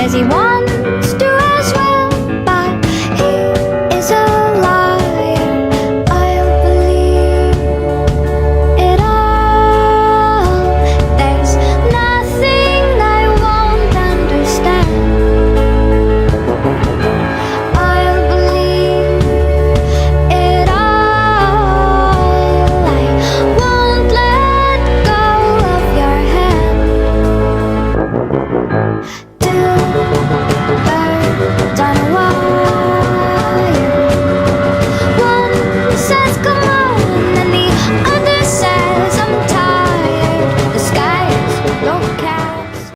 says he wants to as well, but he is a liar. I'll believe it all. There's nothing I won't understand. I'll believe it all. I won't let go of your hand.